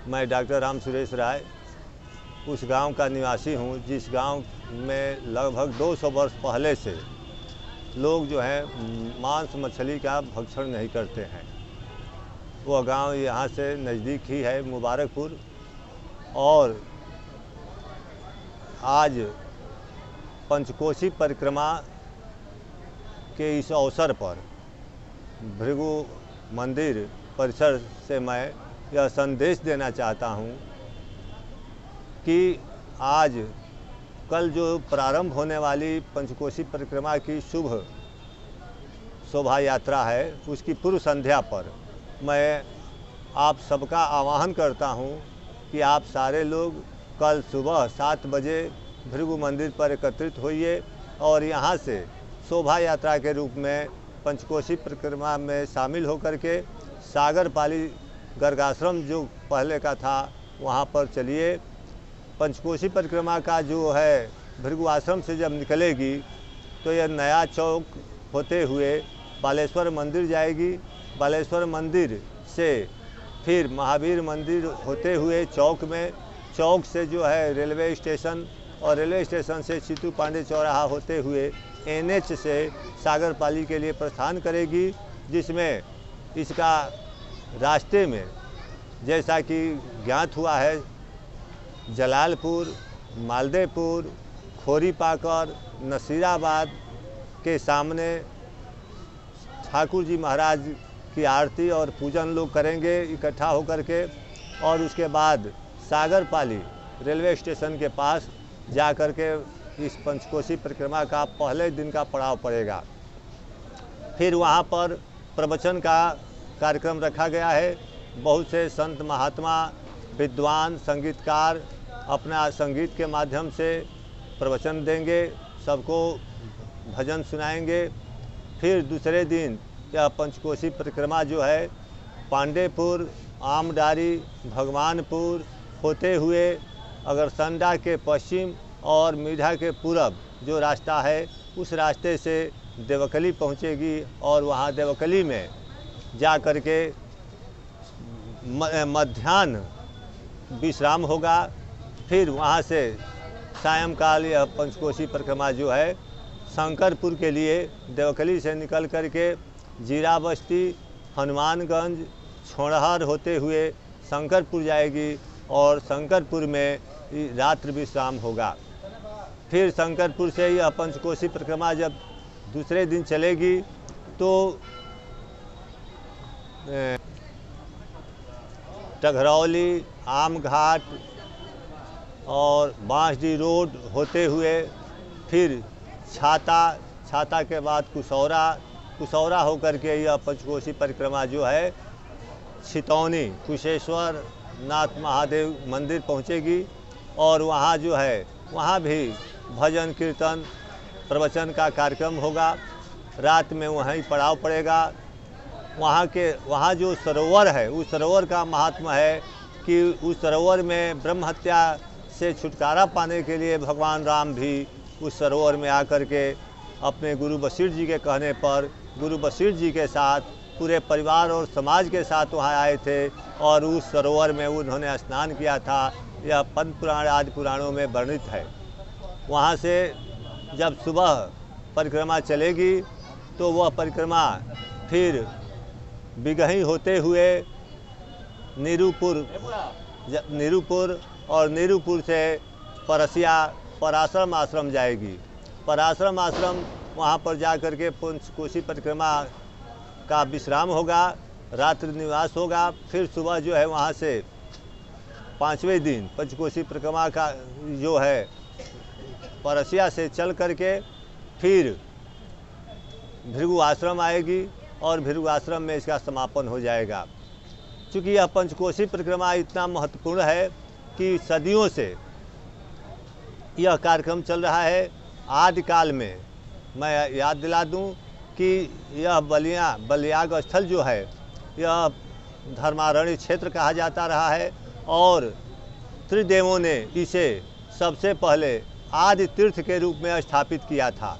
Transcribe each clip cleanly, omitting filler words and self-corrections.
मैं डॉक्टर राम सुरेश राय उस गांव का निवासी हूं, जिस गांव में लगभग 200 वर्ष पहले से लोग जो है मांस मछली का भक्षण नहीं करते हैं। वह गांव यहाँ से नज़दीक ही है, मुबारकपुर। और आज पंचकोशी परिक्रमा के इस अवसर पर भृगु मंदिर परिसर से मैं यह संदेश देना चाहता हूँ कि आज कल जो प्रारंभ होने वाली पंचकोशी परिक्रमा की शुभ शोभा यात्रा है, उसकी पूर्व संध्या पर मैं आप सबका आह्वान करता हूँ कि आप सारे लोग कल सुबह 7 बजे भृगु मंदिर पर एकत्रित होइए और यहाँ से शोभा यात्रा के रूप में पंचकोशी परिक्रमा में शामिल होकर के सागरपाली गर्गाश्रम जो पहले का था वहाँ पर चलिए। पंचकोशी परिक्रमा का जो है भृगु आश्रम से जब निकलेगी तो यह नया चौक होते हुए बालेश्वर मंदिर जाएगी। बालेश्वर मंदिर से फिर महावीर मंदिर होते हुए चौक से जो है रेलवे स्टेशन, और रेलवे स्टेशन से सीतू पांडे चौराहा होते हुए NH से सागरपाली के लिए प्रस्थान करेगी, जिसमें इसका रास्ते में जैसा कि ज्ञात हुआ है जलालपुर, मालदेपुर, खोरीपाकर, नसीराबाद के सामने ठाकुर जी महाराज की आरती और पूजन लोग करेंगे इकट्ठा होकर के, और उसके बाद सागरपाली रेलवे स्टेशन के पास जा कर के इस पंचकोशी परिक्रमा का पहले दिन का पड़ाव पड़ेगा। फिर वहाँ पर प्रवचन का कार्यक्रम रखा गया है। बहुत से संत महात्मा, विद्वान, संगीतकार अपना संगीत के माध्यम से प्रवचन देंगे, सबको भजन सुनाएंगे। फिर दूसरे दिन यह पंचकोशी परिक्रमा जो है पांडेपुर, आमडारी, भगवानपुर होते हुए अगरसंडा के पश्चिम और मीठा के पूरब जो रास्ता है उस रास्ते से देवकली पहुंचेगी, और वहां देवकली में जा कर के मध्याह्न विश्राम होगा। फिर वहां से सायंकाल यह पंचकोशी परिक्रमा जो है शंकरपुर के लिए देवकली से निकल कर के जीरा बस्ती, हनुमानगंज, छोड़हर होते हुए शंकरपुर जाएगी, और शंकरपुर में रात्रि विश्राम होगा। फिर शंकरपुर से यह पंचकोशी परिक्रमा जब दूसरे दिन चलेगी तो टघरौली, आमघाट और बांसडी रोड होते हुए फिर छाता के बाद कुशौरा होकर के यह पंचकोशी परिक्रमा जो है छितौनी कुशेश्वर नाथ महादेव मंदिर पहुंचेगी, और वहाँ जो है वहाँ भी भजन कीर्तन प्रवचन का कार्यक्रम होगा। रात में वहीं पड़ाव पड़ेगा। वहाँ जो सरोवर है उस सरोवर का महात्मा है कि उस सरोवर में ब्रह्म हत्या से छुटकारा पाने के लिए भगवान राम भी उस सरोवर में आकर के अपने गुरु बशीर जी के कहने पर गुरु बशीर जी के साथ पूरे परिवार और समाज के साथ वहाँ आए थे, और उस सरोवर में उन्होंने स्नान किया था। यह पद्म पुराण आदि पुराणों में वर्णित है। वहाँ से जब सुबह परिक्रमा चलेगी तो वह परिक्रमा फिर बिगही होते हुए नीरूपुर और नीरूपुर से परसिया पराश्रम आश्रम जाएगी। पराश्रम आश्रम वहाँ पर जा कर के पंचकोशी परिक्रमा का विश्राम होगा, रात्रि निवास होगा। फिर सुबह जो है वहाँ से 5वें दिन पंचकोशी परिक्रमा का जो है परसिया से चल करके फिर भृगु आश्रम आएगी, और भृगु आश्रम में इसका समापन हो जाएगा। चूँकि यह पंचकोशी परिक्रमा इतना महत्वपूर्ण है कि सदियों से यह कार्यक्रम चल रहा है। आदिकाल में मैं याद दिला दूं कि यह बलियाग स्थल जो है यह धर्मारण्य क्षेत्र कहा जाता रहा है, और त्रिदेवों ने इसे सबसे पहले आदि तीर्थ के रूप में स्थापित किया था।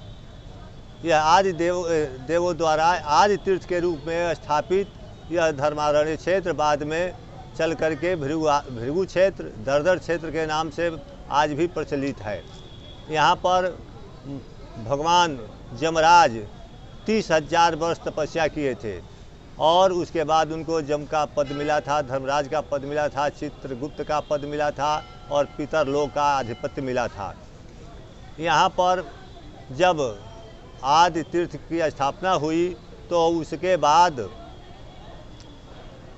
यह आदि देवों द्वारा आदि तीर्थ के रूप में स्थापित यह धर्मारण्य क्षेत्र बाद में चल करके भृगु क्षेत्र, दरदर क्षेत्र के नाम से आज भी प्रचलित है। यहाँ पर भगवान यमराज 30,000 वर्ष तपस्या किए थे और उसके बाद उनको यम का पद मिला था, धर्मराज का पद मिला था, चित्रगुप्त का पद मिला था और पितरलोक का आधिपत्य मिला था। यहाँ पर जब आदि तीर्थ की स्थापना हुई तो उसके बाद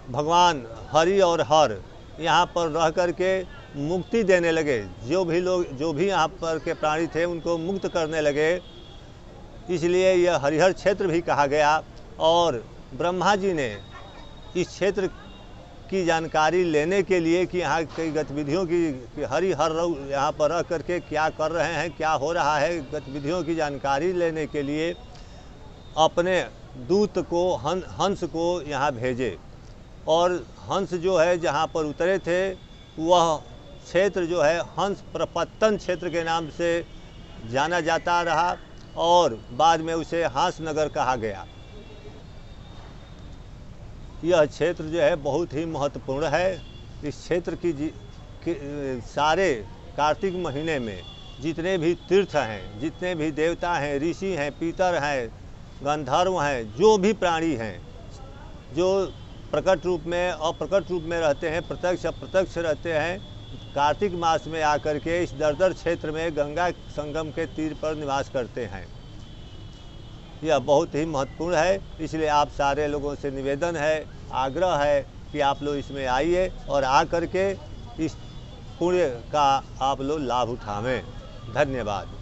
भगवान हरि और हर यहाँ पर रह करके मुक्ति देने लगे। जो भी यहाँ पर के प्राणी थे उनको मुक्त करने लगे, इसलिए यह हरिहर क्षेत्र भी कहा गया। और ब्रह्मा जी ने इस क्षेत्र की जानकारी लेने के लिए कि यहाँ कई गतिविधियों की हरिहर यहाँ पर रह करके क्या कर रहे हैं, क्या हो रहा है, गतिविधियों की जानकारी लेने के लिए अपने दूत को हंस को यहाँ भेजे। और हंस जो है जहाँ पर उतरे थे वह क्षेत्र जो है हंस प्रपत्तन क्षेत्र के नाम से जाना जाता रहा और बाद में उसे हांसनगर कहा गया। यह क्षेत्र जो है बहुत ही महत्वपूर्ण है। इस क्षेत्र की सारे कार्तिक महीने में जितने भी तीर्थ हैं, जितने भी देवता हैं, ऋषि हैं, पितर हैं, गंधर्व हैं, जो भी प्राणी हैं, जो प्रकट रूप में अप्रकट रूप में रहते हैं, प्रत्यक्ष अप्रत्यक्ष रहते हैं, कार्तिक मास में आकर के इस दरदर क्षेत्र में गंगा संगम के तीर पर निवास करते हैं। यह बहुत ही महत्वपूर्ण है, इसलिए आप सारे लोगों से निवेदन है, आग्रह है कि आप लोग इसमें आइए और आकर के इस पुण्य का आप लोग लाभ उठावें। धन्यवाद।